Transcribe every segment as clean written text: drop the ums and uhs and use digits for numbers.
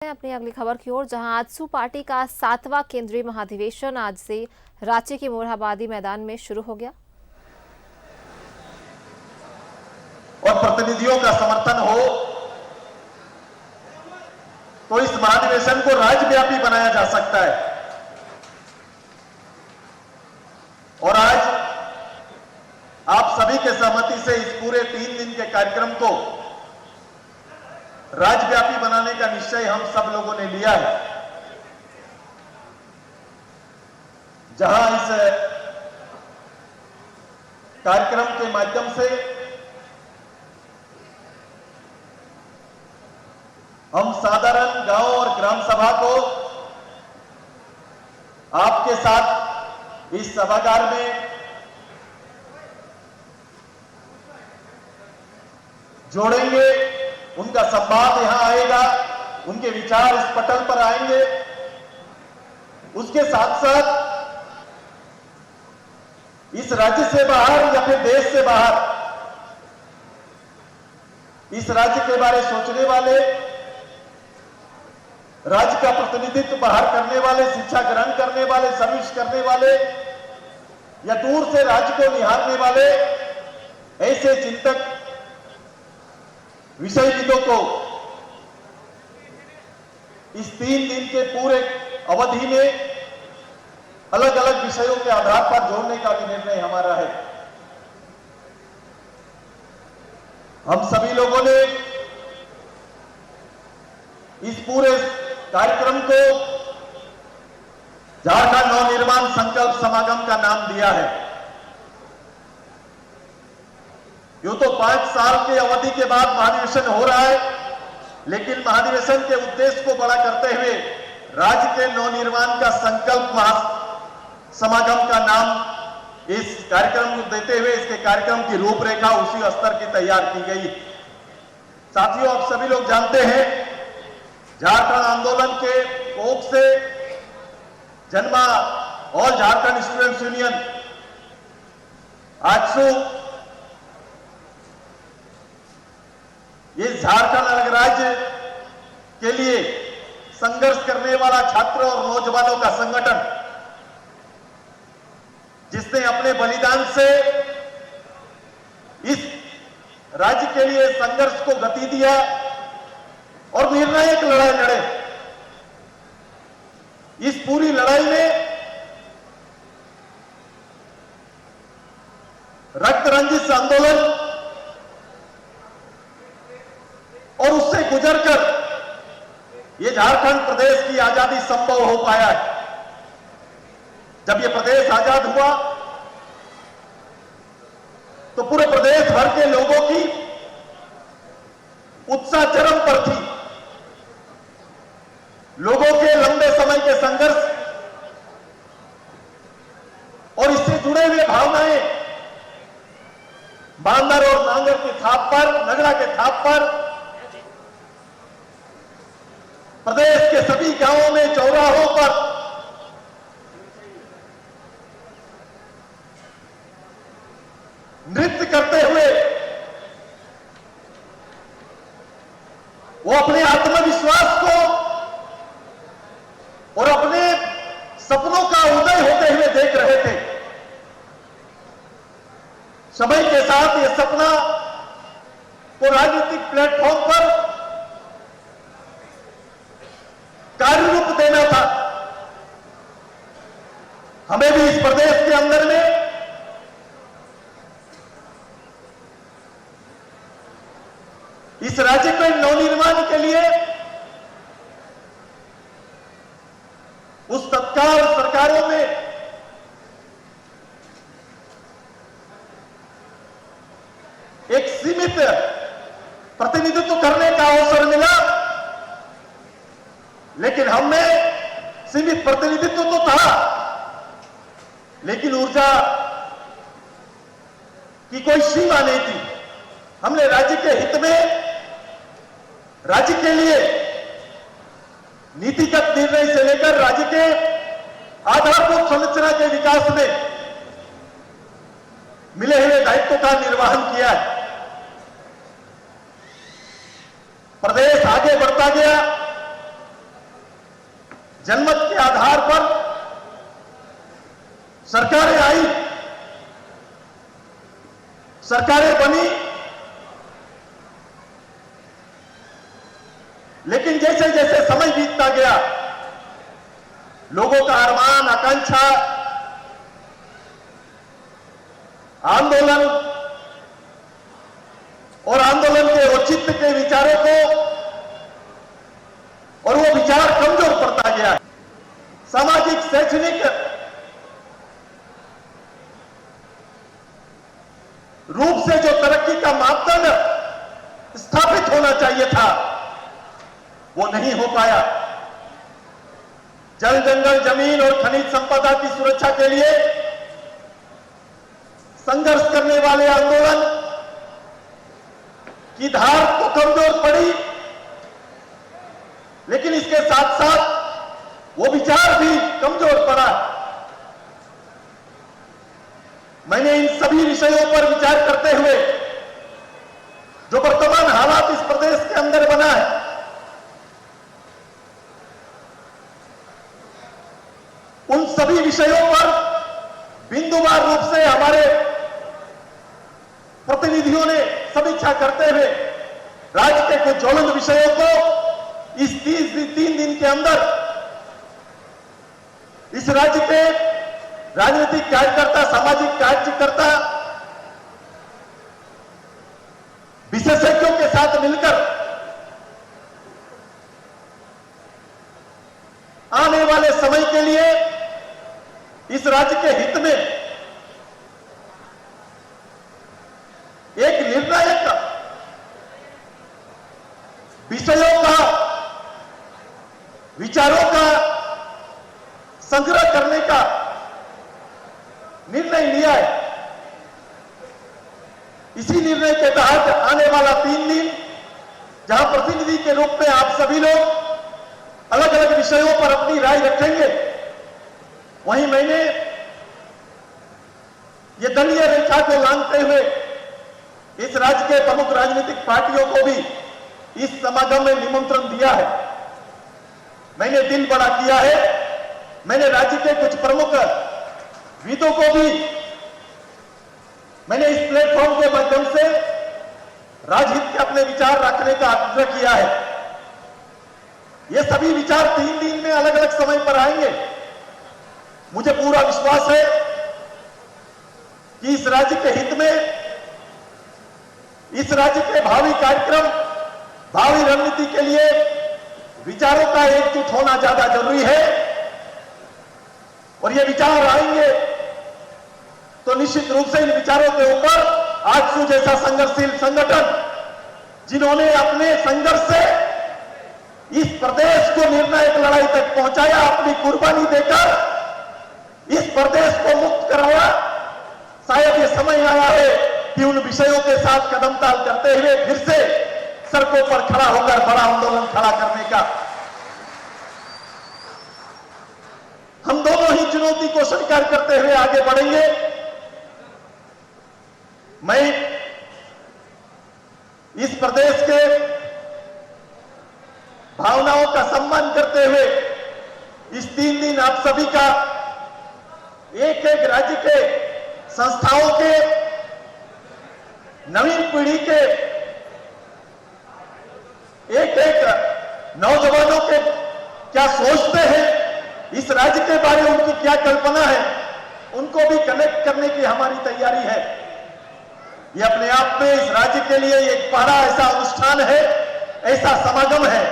अपनी अगली खबर की ओर, जहां आजसू पार्टी का 7वां केंद्रीय महाधिवेशन आज से रांची के मोरहाबादी मैदान में शुरू हो गया और प्रतिनिधियों का समर्थन हो तो इस महाधिवेशन को राज्यव्यापी बनाया जा सकता है। और आज आप सभी के सहमति से इस पूरे 3 दिन के कार्यक्रम को राज्यव्यापी बनाने का निश्चय हम सब लोगों ने लिया है। जहां इस कार्यक्रम के माध्यम से हम साधारण गांव और ग्राम सभा को आपके साथ इस सभागार में जोड़ेंगे। उनका संवाद यहां आएगा, उनके विचार इस पटल पर आएंगे। उसके साथ साथ इस राज्य से बाहर या फिर देश से बाहर इस राज्य के बारे सोचने वाले, राज्य का प्रतिनिधित्व बाहर करने वाले, शिक्षा ग्रहण करने वाले, सर्विस करने वाले या दूर से राज्य को निहारने वाले ऐसे चिंतक, विषयविदों को इस 3 दिन के पूरे अवधि में अलग अलग विषयों के आधार पर जोड़ने का भी निर्णय हमारा है। हम सभी लोगों ने इस पूरे कार्यक्रम को झारखंड नवनिर्माण संकल्प समागम का नाम दिया है। यूं तो 5 साल की अवधि के बाद महाधिवेशन हो रहा है, लेकिन महाधिवेशन के उद्देश्य को बड़ा करते हुए राज्य के नवनिर्माण का संकल्प समागम का नाम इस कार्यक्रम को देते हुए इसके कार्यक्रम की रूपरेखा उसी स्तर की तैयार की गई। साथियों, आप सभी लोग जानते हैं, झारखंड आंदोलन के कोख से जन्मा all Jharkhand students union AJSU ये झारखंड अलग राज्य के लिए संघर्ष करने वाला छात्रों और नौजवानों का संगठन, जिसने अपने बलिदान से इस राज्य के लिए संघर्ष को गति दिया और निर्णायक लड़ाई लड़े। इस पूरी लड़ाई में रक्त रंजित आंदोलन और उससे गुजरकर ये झारखंड प्रदेश की आजादी संभव हो पाया है। जब ये प्रदेश आजाद हुआ तो पूरे प्रदेश भर के लोगों की उत्साह चरम पर थी। लोगों के लंबे समय के संघर्ष और इससे जुड़े हुए भावनाएं बांदर और नांगर के थाप पर, नगड़ा के थाप पर प्रदेश के सभी गांवों में, चौराहों पर नृत्य करते हुए वो अपने आत्मविश्वास को और अपने सपनों का उदय होते हुए देख रहे थे। समय के साथ ये सपना को राजनीतिक प्लेटफॉर्म पर कार्य रूप देना था। हमें भी इस प्रदेश के अंदर में इस राज्य के नवनिर्माण के लिए उस तत्काल सरकारों में एक सीमित प्रतिनिधित्व करने का अवसर मिला, लेकिन हमें सीमित प्रतिनिधित्व तो था, लेकिन ऊर्जा की कोई सीमा नहीं थी। हमने राज्य के हित में, राज्य के लिए नीतिगत निर्णय से लेकर राज्य के आधारभूत संरचना के विकास में मिले हुए दायित्व का निर्वहन किया है। प्रदेश आगे बढ़ता गया, जनमत के आधार पर सरकारें आई, सरकारें बनी, लेकिन जैसे जैसे समय बीतता गया, लोगों का अरमान, आकांक्षा, आंदोलन और आंदोलन के औचित्य के विचारों को और वो विचार कमजोर पड़ता गया है। सामाजिक, शैक्षणिक रूप से जो तरक्की का मापदंड स्थापित होना चाहिए था, वो नहीं हो पाया। जल, जंगल, जमीन और खनिज संपदा की सुरक्षा के लिए संघर्ष करने वाले आंदोलन की धार तो कमजोर पड़ी, लेकिन इसके साथ साथ वो विचार भी कमजोर पड़ा। मैंने इन सभी विषयों पर विचार करते हुए जो वर्तमान हालात इस प्रदेश के अंदर बना है, उन सभी विषयों पर बिंदुवार रूप से हमारे प्रतिनिधियों ने समीक्षा करते हुए राज्य के कुछ ज्वलंत विषयों को इस 3 दिन के अंदर इस राज्य के राजनीतिक कार्यकर्ता, सामाजिक कार्यकर्ता, विशेषज्ञों के साथ मिलकर आने वाले समय के लिए इस राज्य के हित में एक निर्णायक विषयों का, विचारों का संग्रह करने का निर्णय लिया है। इसी निर्णय के तहत आने वाला 3 दिन, जहां प्रतिनिधि के रूप में आप सभी लोग अलग अलग विषयों पर अपनी राय रखेंगे, वहीं मैंने ये दलीय रेखा को लांघते हुए इस राज्य के प्रमुख राजनीतिक पार्टियों को भी इस समागम में निमंत्रण दिया है। मैंने दिल बड़ा किया है। मैंने राज्य के कुछ प्रमुख विदों को भी मैंने इस प्लेटफॉर्म के माध्यम से राजहित के अपने विचार रखने का आग्रह किया है। ये सभी विचार 3 दिन में अलग अलग समय पर आएंगे। मुझे पूरा विश्वास है कि इस राज्य के हित में, इस राज्य के भावी कार्यक्रम, भावी रणनीति के लिए विचारों का एकजुट होना ज्यादा जरूरी है। और ये विचार आएंगे तो निश्चित रूप से इन विचारों के ऊपर आजसू जैसा संघर्षशील संगठन, जिन्होंने अपने संघर्ष से इस प्रदेश को निर्णायक लड़ाई तक पहुंचाया, अपनी कुर्बानी देकर इस प्रदेश को मुक्त कराया, शायद ये समय आया है कि उन विषयों के साथ कदम ताल करते हुए फिर से सड़कों पर खड़ा होकर बड़ा आंदोलन खड़ा करने का। हम दोनों ही चुनौती को स्वीकार करते हुए आगे बढ़ेंगे। मैं इस प्रदेश के भावनाओं का सम्मान करते हुए इस 3 दिन आप सभी का एक एक राज्य के संस्थाओं के, नवीन पीढ़ी के, एक एक नौजवानों के क्या सोचते हैं, इस राज्य के बारे में उनकी क्या कल्पना है, उनको भी कनेक्ट करने की हमारी तैयारी है। ये अपने आप में इस राज्य के लिए एक बड़ा ऐसा अनुष्ठान है, ऐसा समागम है,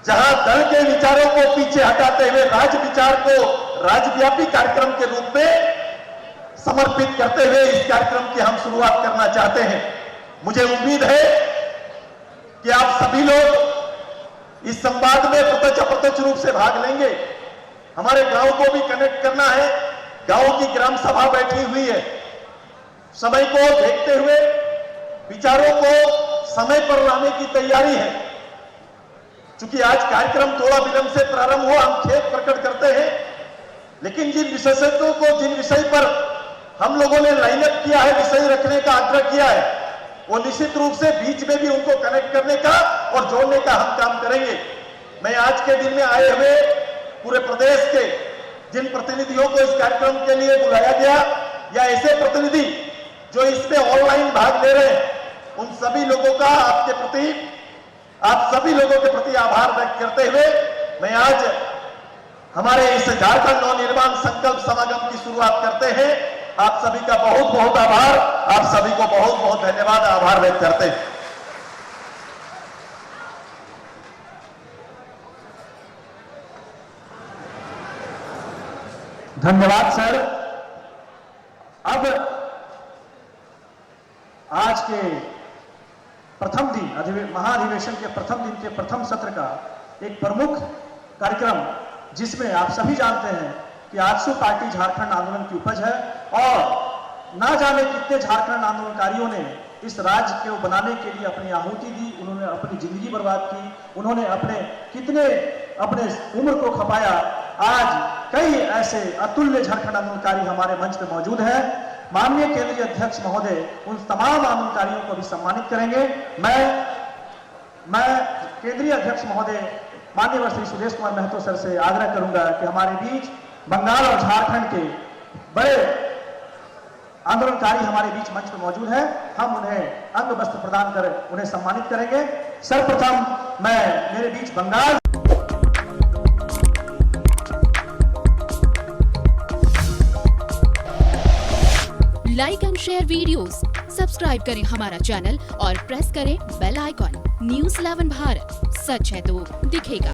जहां दल के विचारों को पीछे हटाते हुए राज्य विचार को राज्यव्यापी कार्यक्रम के रूप में समर्पित करते हुए इस कार्यक्रम की हम शुरुआत करना चाहते हैं। मुझे उम्मीद है कि आप सभी लोग इस संवाद में प्रत्यक्ष अप्रत्यक्ष रूप से भाग लेंगे। हमारे गांव को भी कनेक्ट करना है। गांव की ग्राम सभा बैठी हुई है। समय को देखते हुए विचारों को समय पर लाने की तैयारी है। चूंकि आज कार्यक्रम थोड़ा विलंब से प्रारंभ हुआ, हम खेद प्रकट करते हैं, लेकिन जिन विशेषज्ञों को, जिन विषय पर हम लोगों ने लाइनअप किया है, विषय रखने का आग्रह किया है, वो निश्चित रूप से बीच में भी उनको कनेक्ट करने का और जोड़ने का हम काम करेंगे। मैं आज के दिन में आए हुए पूरे प्रदेश के जिन प्रतिनिधियों को इस कार्यक्रम के लिए बुलाया गया या ऐसे प्रतिनिधि जो इसमें ऑनलाइन भाग ले रहे हैं, उन सभी लोगों का आप सभी लोगों के प्रति आभार व्यक्त करते हुए मैं आज हमारे इस झारखंड नवनिर्माण संकल्प समागम की शुरुआत करते हैं। आप सभी का बहुत बहुत आभार, आप सभी को बहुत बहुत धन्यवाद, आभार व्यक्त करते हैं। धन्यवाद सर। अब आज के प्रथम दिन महाधिवेशन के प्रथम दिन के प्रथम सत्र का एक प्रमुख कार्यक्रम, जिसमें आप सभी जानते हैं कि आजसू पार्टी झारखंड आंदोलन की उपज है और ना जाने कितने झारखंड आंदोलनकारियों ने इस राज्य को बनाने के लिए अपनी आहुति दी, उन्होंने अपनी जिंदगी बर्बाद की, उन्होंने अपने उम्र को खपाया। आज कई ऐसे अतुल्य झारखंड आंदोलनकारी हमारे मंच पे मौजूद हैं। माननीय केंद्रीय अध्यक्ष महोदय उन तमाम आंदोलनकारियों को भी सम्मानित करेंगे। मैं केंद्रीय अध्यक्ष महोदय माननीय श्री सुदेश कुमार महतो सर से आग्रह करूंगा कि हमारे बीच बंगाल और झारखंड के बड़े आंदोलनकारी हमारे बीच मंच पर मौजूद हैं, हम उन्हें अंग वस्त्र प्रदान कर उन्हें सम्मानित करेंगे। सर्वप्रथम मैं मेरे बीच Bengal like and share videos, subscribe करें हमारा चैनल और प्रेस करें बेल आइकॉन। न्यूज़ 11 भारत, सच है तो दिखेगा।